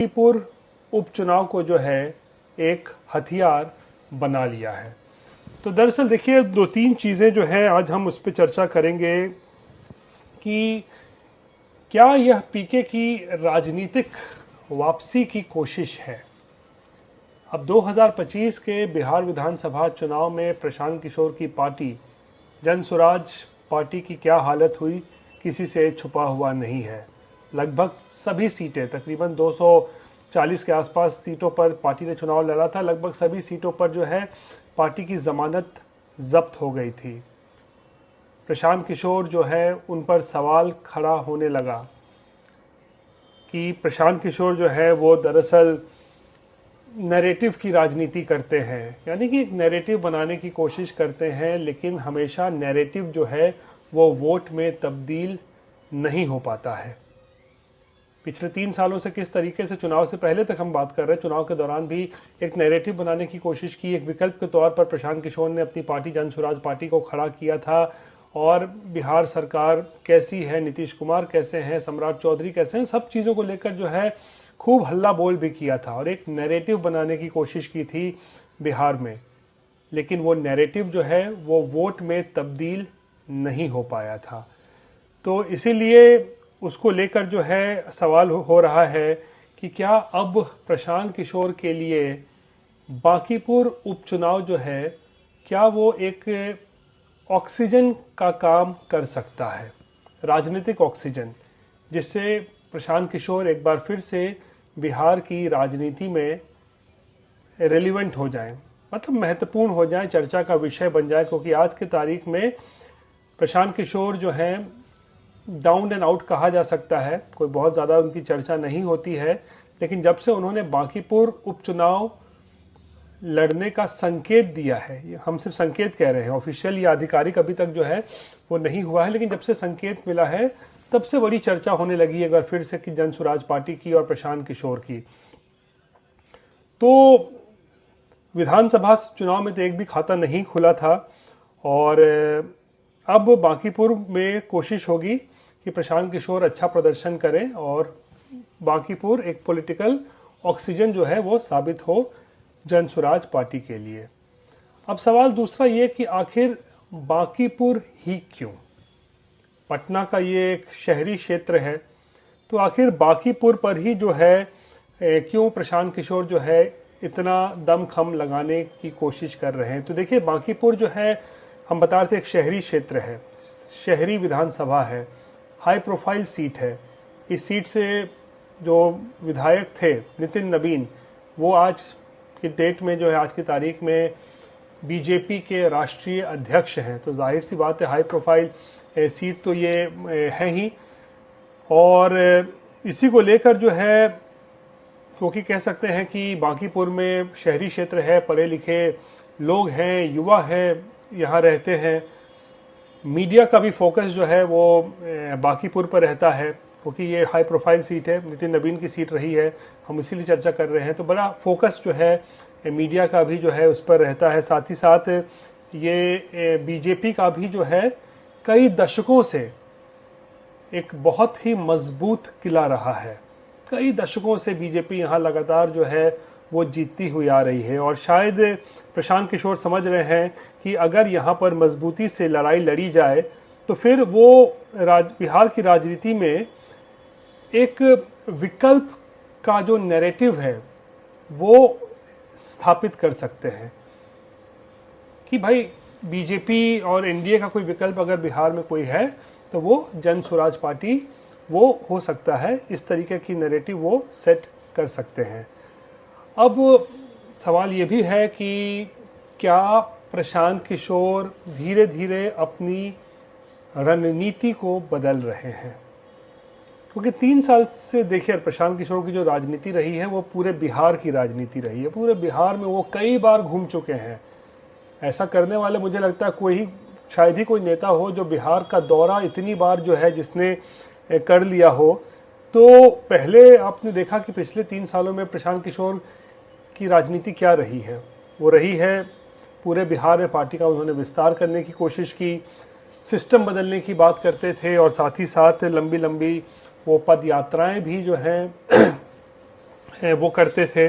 मणिपुर उपचुनाव को जो है एक हथियार बना लिया है। तो दरअसल देखिए, दो तीन चीज़ें जो हैं आज हम उस पर चर्चा करेंगे कि क्या यह पीके की राजनीतिक वापसी की कोशिश है। अब 2025 के बिहार विधानसभा चुनाव में प्रशांत किशोर की पार्टी जनसुराज पार्टी की क्या हालत हुई किसी से छुपा हुआ नहीं है। लगभग सभी सीटें, तकरीबन 240 के आसपास सीटों पर पार्टी ने चुनाव लड़ा था। लगभग सभी सीटों पर जो है पार्टी की जमानत जब्त हो गई थी। प्रशांत किशोर जो है उन पर सवाल खड़ा होने लगा कि प्रशांत किशोर जो है वो दरअसल नैरेटिव की राजनीति करते हैं, यानी कि नैरेटिव बनाने की कोशिश करते हैं, लेकिन हमेशा नैरेटिव जो है वो वोट में तब्दील नहीं हो पाता है। पिछले 3 सालों से किस तरीके से, चुनाव से पहले तक हम बात कर रहे हैं, चुनाव के दौरान भी एक नैरेटिव बनाने की कोशिश की। एक विकल्प के तौर पर प्रशांत किशोर ने अपनी पार्टी जनसुराज पार्टी को खड़ा किया था और बिहार सरकार कैसी है, नीतीश कुमार कैसे हैं, सम्राट चौधरी कैसे हैं, सब चीज़ों को लेकर जो है खूब हल्ला बोल भी किया था और एक नैरेटिव बनाने की कोशिश की थी बिहार में। लेकिन वो नैरेटिव जो है वो वोट में तब्दील नहीं हो पाया था। तो इसीलिए उसको लेकर जो है सवाल हो रहा है कि क्या अब प्रशांत किशोर के लिए बांकीपुर उपचुनाव जो है क्या वो एक ऑक्सीजन का काम कर सकता है, राजनीतिक ऑक्सीजन, जिससे प्रशांत किशोर एक बार फिर से बिहार की राजनीति में रेलिवेंट हो जाएं, मतलब महत्वपूर्ण हो जाएं, चर्चा का विषय बन जाए। क्योंकि आज की तारीख में प्रशांत किशोर जो हैं डाउन एंड आउट कहा जा सकता है, कोई बहुत ज़्यादा उनकी चर्चा नहीं होती है। लेकिन जब से उन्होंने बांकीपुर उपचुनाव लड़ने का संकेत दिया है, हम सिर्फ संकेत कह रहे हैं, ऑफिशियल या आधिकारिक अभी तक जो है वो नहीं हुआ है, लेकिन जब से संकेत मिला है तब से बड़ी चर्चा होने लगी है एक बार फिर से कि जनसुराज पार्टी की और प्रशांत किशोर की। तो विधानसभा चुनाव में तो एक भी खाता नहीं खुला था और अब बांकीपुर में कोशिश होगी कि प्रशांत किशोर अच्छा प्रदर्शन करें और बांकीपुर एक पॉलिटिकल ऑक्सीजन जो है वो साबित हो जनसुराज पार्टी के लिए। अब सवाल दूसरा ये कि आखिर बांकीपुर ही क्यों? पटना का ये एक शहरी क्षेत्र है, तो आखिर बांकीपुर पर ही जो है क्यों प्रशांत किशोर जो है इतना दमखम लगाने की कोशिश कर रहे हैं। तो देखिए, बांकीपुर जो है हम बता रहे थे एक शहरी क्षेत्र है, शहरी विधानसभा है, हाई प्रोफाइल सीट है। इस सीट से जो विधायक थे नितिन नवीन, वो आज की डेट में जो है, आज की तारीख में बीजेपी के राष्ट्रीय अध्यक्ष हैं। तो जाहिर सी बात है हाई प्रोफाइल सीट तो ये है ही। और इसी को लेकर जो है, क्योंकि कह सकते हैं कि बांकीपुर में शहरी क्षेत्र है, पढ़े लिखे लोग हैं, युवा हैं, यहाँ रहते हैं, मीडिया का भी फोकस जो है वो बांकीपुर पर रहता है, क्योंकि ये हाई प्रोफाइल सीट है, नितिन नवीन की सीट रही है, हम इसीलिए चर्चा कर रहे हैं। तो बड़ा फोकस जो है मीडिया का भी जो है उस पर रहता है। साथ ही साथ ये बीजेपी का भी जो है कई दशकों से एक बहुत ही मजबूत किला रहा है। कई दशकों से बीजेपी यहाँ लगातार जो है वो जीतती हुई आ रही है और शायद प्रशांत किशोर समझ रहे हैं कि अगर यहाँ पर मजबूती से लड़ाई लड़ी जाए तो फिर वो बिहार की राजनीति में एक विकल्प का जो नैरेटिव है वो स्थापित कर सकते हैं कि भाई बीजेपी और एनडीए का कोई विकल्प अगर बिहार में कोई है तो वो जनसुराज पार्टी वो हो सकता है। इस तरीके की नैरेटिव वो सेट कर सकते हैं। अब सवाल ये भी है कि क्या प्रशांत किशोर धीरे धीरे अपनी रणनीति को बदल रहे हैं? क्योंकि 3 साल से देखिए प्रशांत किशोर की जो राजनीति रही है वो पूरे बिहार की राजनीति रही है। पूरे बिहार में वो कई बार घूम चुके हैं। ऐसा करने वाले मुझे लगता है कोई शायद ही कोई नेता हो जो बिहार का दौरा इतनी बार जो है जिसने कर लिया हो। तो पहले आपने देखा कि पिछले 3 सालों में प्रशांत किशोर की राजनीति क्या रही है। वो रही है पूरे बिहार में पार्टी का उन्होंने विस्तार करने की कोशिश की, सिस्टम बदलने की बात करते थे और साथ ही साथ लंबी लंबी वो पद यात्राएं भी जो हैं वो करते थे,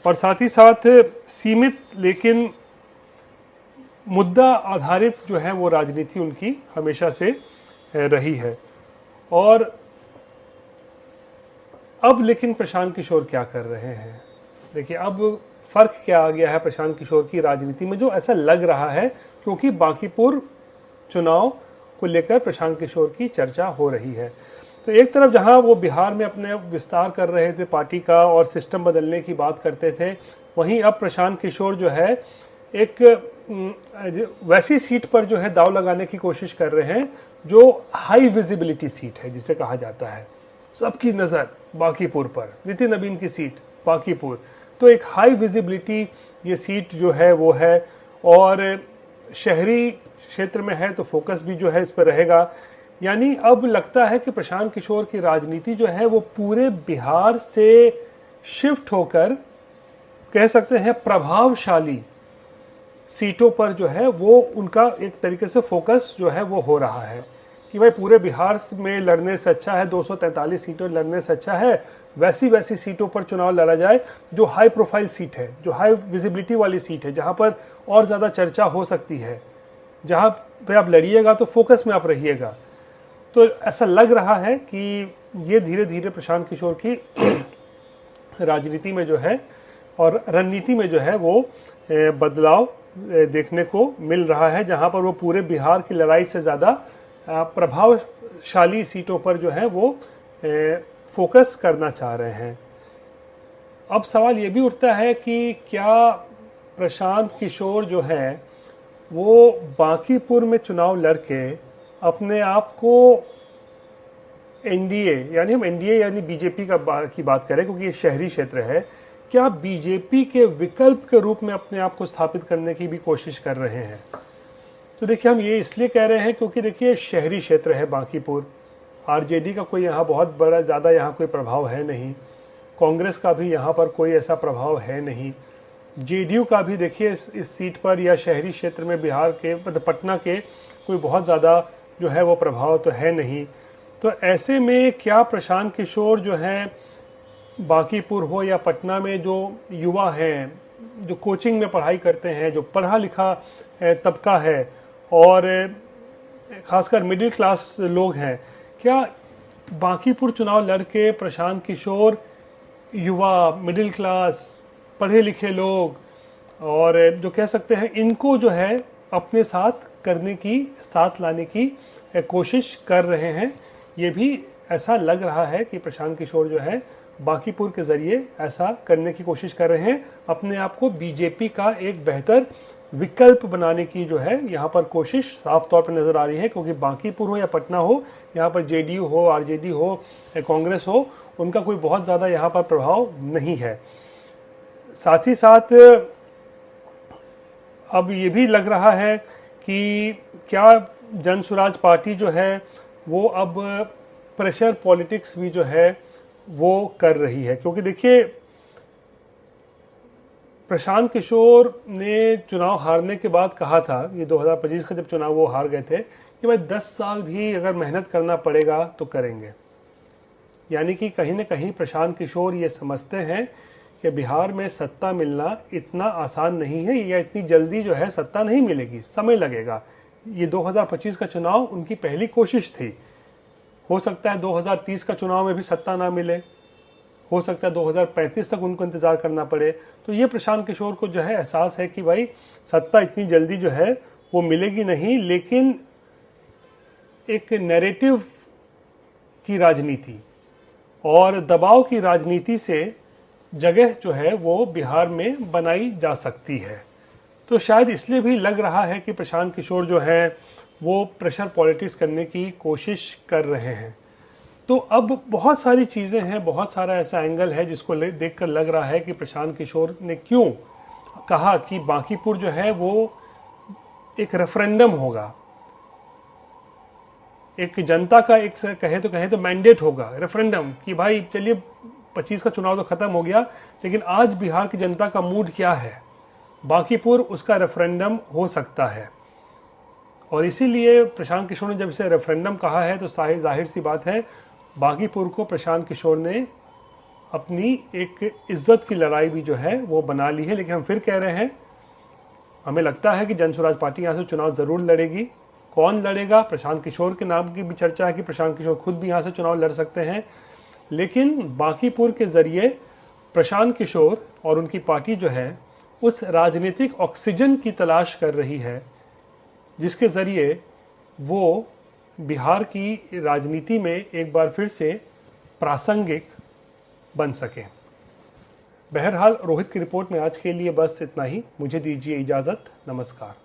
और साथ ही साथ सीमित लेकिन मुद्दा आधारित जो है वो राजनीति उनकी हमेशा से रही है। और अब लेकिन प्रशांत किशोर क्या कर रहे हैं, देखिए अब फर्क क्या आ गया है प्रशांत किशोर की राजनीति में, जो ऐसा लग रहा है, क्योंकि बांकीपुर चुनाव को लेकर प्रशांत किशोर की चर्चा हो रही है। तो एक तरफ जहां वो बिहार में अपने विस्तार कर रहे थे पार्टी का और सिस्टम बदलने की बात करते थे, वहीं अब प्रशांत किशोर जो है एक वैसी सीट पर जो है दांव लगाने की कोशिश कर रहे हैं जो हाई विजिबिलिटी सीट है, जिसे कहा जाता है सबकी नज़र बांकीपुर पर, नितिन नबीन की सीट बांकीपुर, तो एक हाई विजिबिलिटी ये सीट जो है वो है, और शहरी क्षेत्र में है तो फोकस भी जो है इस पर रहेगा। यानी अब लगता है कि प्रशांत किशोर की राजनीति जो है वो पूरे बिहार से शिफ्ट होकर कह सकते हैं प्रभावशाली सीटों पर जो है वो उनका एक तरीके से फोकस जो है वो हो रहा है कि भाई पूरे बिहार में लड़ने से अच्छा है, 243 सीटों लड़ने से अच्छा है वैसी सीटों पर चुनाव लड़ा जाए जो हाई प्रोफाइल सीट है, जो हाई विजिबिलिटी वाली सीट है, जहां पर और ज़्यादा चर्चा हो सकती है, जहां पे आप लड़िएगा तो फोकस में आप रहिएगा। तो ऐसा लग रहा है कि ये धीरे धीरे प्रशांत किशोर की राजनीति में जो है और रणनीति में जो है वो बदलाव देखने को मिल रहा है, जहां पर वो पूरे बिहार की लड़ाई से ज़्यादा प्रभावशाली सीटों पर जो है वो फोकस करना चाह रहे हैं। अब सवाल ये भी उठता है कि क्या प्रशांत किशोर जो है वो बांकीपुर में चुनाव लड़के अपने आप को एनडीए, यानी हम एनडीए यानी बीजेपी की बात करें क्योंकि ये शहरी क्षेत्र है, क्या बीजेपी के विकल्प के रूप में अपने आप को स्थापित करने की भी कोशिश कर रहे हैं? तो देखिए हम ये इसलिए कह रहे हैं क्योंकि देखिए शहरी क्षेत्र है बांकीपुर, आरजेडी का कोई यहाँ बहुत बड़ा ज़्यादा यहाँ कोई प्रभाव है नहीं, कांग्रेस का भी यहाँ पर कोई ऐसा प्रभाव है नहीं, जेडीयू का भी देखिए इस सीट पर या शहरी क्षेत्र में बिहार के मतलब पटना के कोई बहुत ज़्यादा जो है वो प्रभाव तो है नहीं। तो ऐसे में क्या प्रशांत किशोर जो हैं बांकीपुर हो या पटना में जो युवा हैं, जो कोचिंग में पढ़ाई करते हैं, जो पढ़ा लिखा तबका है और खासकर मिडिल क्लास लोग हैं, क्या बांकीपुर चुनाव लड़के प्रशांत किशोर युवा मिडिल क्लास पढ़े लिखे लोग और जो कह सकते हैं इनको जो है अपने साथ करने की, साथ लाने की कोशिश कर रहे हैं? ये भी ऐसा लग रहा है कि प्रशांत किशोर जो है बांकीपुर के ज़रिए ऐसा करने की कोशिश कर रहे हैं, अपने आप को बीजेपी का एक बेहतर विकल्प बनाने की जो है यहाँ पर कोशिश साफ तौर पर नज़र आ रही है। क्योंकि बांकीपुर हो या पटना हो, यहाँ पर जेडीयू हो, आरजेडी हो, कांग्रेस हो, उनका कोई बहुत ज़्यादा यहाँ पर प्रभाव नहीं है। साथ ही साथ अब ये भी लग रहा है कि क्या जन स्वराज पार्टी जो है वो अब प्रेशर पॉलिटिक्स भी जो है वो कर रही है, क्योंकि देखिए प्रशांत किशोर ने चुनाव हारने के बाद कहा था, ये 2025 का जब चुनाव वो हार गए थे, कि भाई 10 साल भी अगर मेहनत करना पड़ेगा तो करेंगे। यानी कि कहीं ना कहीं प्रशांत किशोर ये समझते हैं कि बिहार में सत्ता मिलना इतना आसान नहीं है या इतनी जल्दी जो है सत्ता नहीं मिलेगी, समय लगेगा। ये 2025 का चुनाव उनकी पहली कोशिश थी, हो सकता है 2030 का चुनाव में भी सत्ता ना मिले, हो सकता है 2035 तक उनको इंतज़ार करना पड़े। तो ये प्रशांत किशोर को जो है एहसास है कि भाई सत्ता इतनी जल्दी जो है वो मिलेगी नहीं, लेकिन एक नैरेटिव की राजनीति और दबाव की राजनीति से जगह जो है वो बिहार में बनाई जा सकती है। तो शायद इसलिए भी लग रहा है कि प्रशांत किशोर जो है वो प्रेशर पॉलिटिक्स करने की कोशिश कर रहे हैं। तो अब बहुत सारी चीज़ें हैं, बहुत सारा ऐसा एंगल है जिसको देखकर लग रहा है कि प्रशांत किशोर ने क्यों कहा कि बांकीपुर जो है वो एक रेफरेंडम होगा, एक जनता का एक कहे तो मैंडेट होगा, रेफरेंडम, कि भाई चलिए 25 का चुनाव तो खत्म हो गया, लेकिन आज बिहार की जनता का मूड क्या है, बांकीपुर उसका रेफरेंडम हो सकता है। और इसीलिए प्रशांत किशोर ने जब इसे रेफरेंडम कहा है तो जाहिर सी बात है बांकीपुर को प्रशांत किशोर ने अपनी एक इज्जत की लड़ाई भी जो है वो बना ली है। लेकिन हम फिर कह रहे हैं, हमें लगता है कि जन स्वराज पार्टी यहाँ से चुनाव ज़रूर लड़ेगी। कौन लड़ेगा? प्रशांत किशोर के नाम की भी चर्चा है कि प्रशांत किशोर खुद भी यहाँ से चुनाव लड़ सकते हैं। लेकिन बांकीपुर के ज़रिए प्रशांत किशोर और उनकी पार्टी जो है उस राजनीतिक ऑक्सीजन की तलाश कर रही है जिसके ज़रिए वो बिहार की राजनीति में एक बार फिर से प्रासंगिक बन सके। बहरहाल रोहित की रिपोर्ट में आज के लिए बस इतना ही। मुझे दीजिए इजाज़त। नमस्कार।